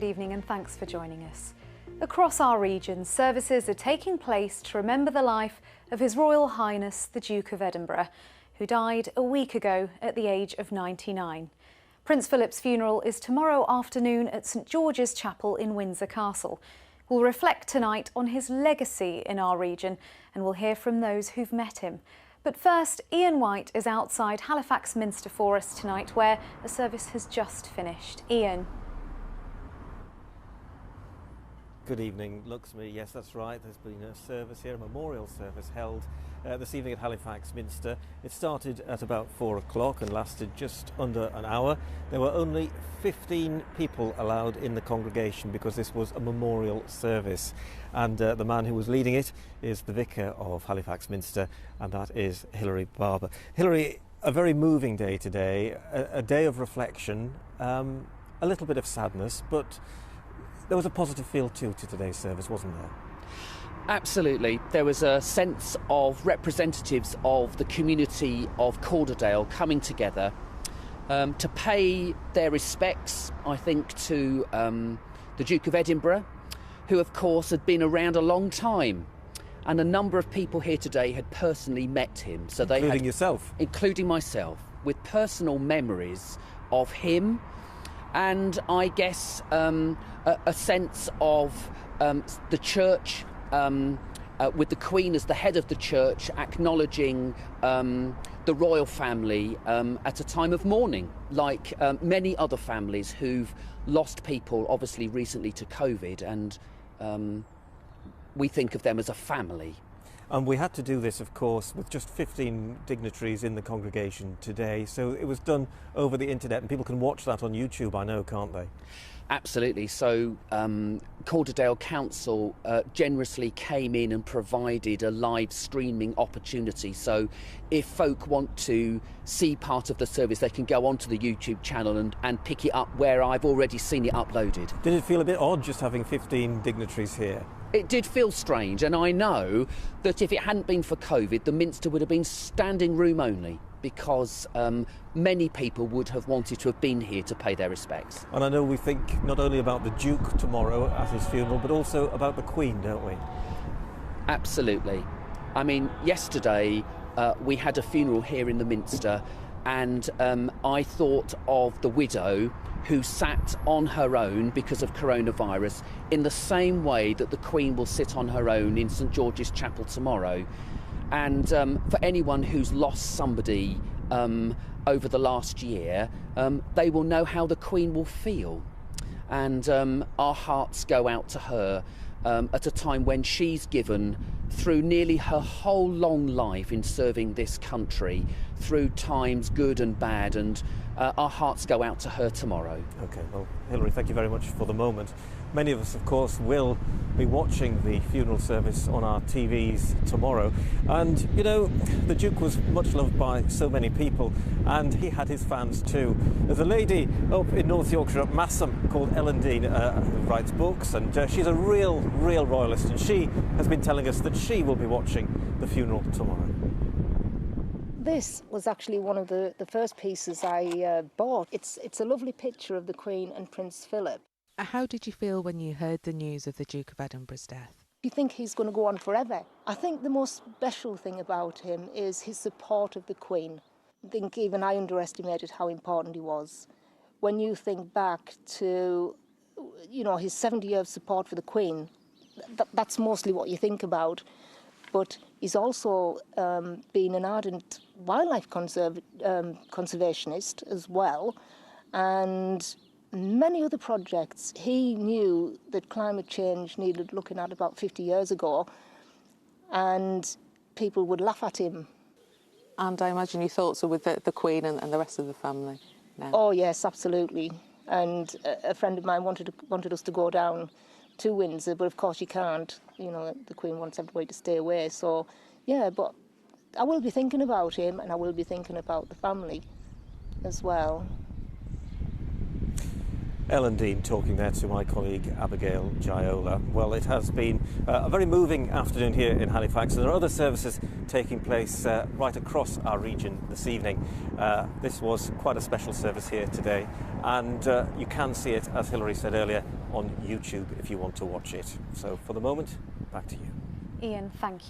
good evening and thanks for joining us. Across our region, services are taking place to remember the life of His Royal Highness the Duke of Edinburgh, who died a week ago at the age of 99. Prince Philip's funeral is tomorrow afternoon at St George's Chapel in Windsor Castle. We'll reflect tonight on his legacy in our region and we'll hear from those who've met him. But first, Ian White is outside Halifax Minster for us tonight, where a service has just finished. Ian. Good evening, Luxmy. Yes, that's right. There's been a service here, a memorial service held this evening at Halifax Minster. It started at about 4 o'clock and lasted just under an hour. There were only 15 people allowed in the congregation because this was a memorial service. And the man who was leading it is the Vicar of Halifax Minster, and that is Hilary Barber. Hilary, a very moving day today, a day of reflection, a little bit of sadness, but there was a positive feel too to today's service, wasn't there? Absolutely. There was a sense of representatives of the community of Calderdale coming together to pay their respects, I think, to the Duke of Edinburgh, who of course had been around a long time. And a number of people here today had personally met him. So including yourself? Including myself, with personal memories of him. And I guess a sense of the church, with the Queen as the head of the church, acknowledging the royal family at a time of mourning, like many other families who've lost people, obviously recently to COVID, and we think of them as a family. And we had to do this, of course, with just 15 dignitaries in the congregation today. So it was done over the internet, and people can watch that on YouTube, I know, can't they? Absolutely. So Calderdale Council generously came in and provided a live streaming opportunity. So if folk want to see part of the service, they can go onto the YouTube channel and pick it up where I've already seen it uploaded. Did it feel a bit odd just having 15 dignitaries here? It did feel strange, and I know that if it hadn't been for COVID, the Minster would have been standing room only, because many people would have wanted to have been here to pay their respects. And I know we think not only about the Duke tomorrow at his funeral, but also about the Queen, don't we? Absolutely. I mean, yesterday we had a funeral here in the Minster, and I thought of the widow who sat on her own because of coronavirus, in the same way that the Queen will sit on her own in St George's Chapel tomorrow. And for anyone who's lost somebody over the last year, they will know how the Queen will feel. And our hearts go out to her at a time when she's given, through nearly her whole long life in serving this country, through times good and bad, and our hearts go out to her tomorrow. OK, well, Hilary, thank you very much for the moment. Many of us, of course, will be watching the funeral service on our TVs tomorrow. And, you know, the Duke was much loved by so many people, and he had his fans too. There's a lady up in North Yorkshire at Massam called Ellen Dean who writes books, and she's a real royalist, and she has been telling us that she will be watching the funeral tomorrow. This was actually one of the first pieces I bought. It's a lovely picture of the Queen and Prince Philip. How did you feel when you heard the news of the Duke of Edinburgh's death? You think he's going to go on forever. I think the most special thing about him is his support of the Queen. I think even I underestimated how important he was. When you think back to, you know, his 70 years of support for the Queen, that's mostly what you think about. But he's also been an ardent wildlife conservationist as well, and many other projects. He knew that climate change needed looking at about 50 years ago, and people would laugh at him. And I imagine your thoughts are with the Queen and the rest of the family now. Oh yes, absolutely. And a friend of mine wanted us to go down to Windsor, but of course you can't. You know, the Queen wants everybody to stay away. So, yeah, but I will be thinking about him, and I will be thinking about the family as well. Ellen Dean talking there to my colleague Abigail Giola. Well, it has been a very moving afternoon here in Halifax, and there are other services taking place right across our region this evening. This was quite a special service here today, and you can see it, as Hilary said earlier, on YouTube if you want to watch it. So for the moment, back to you. Ian, thank you.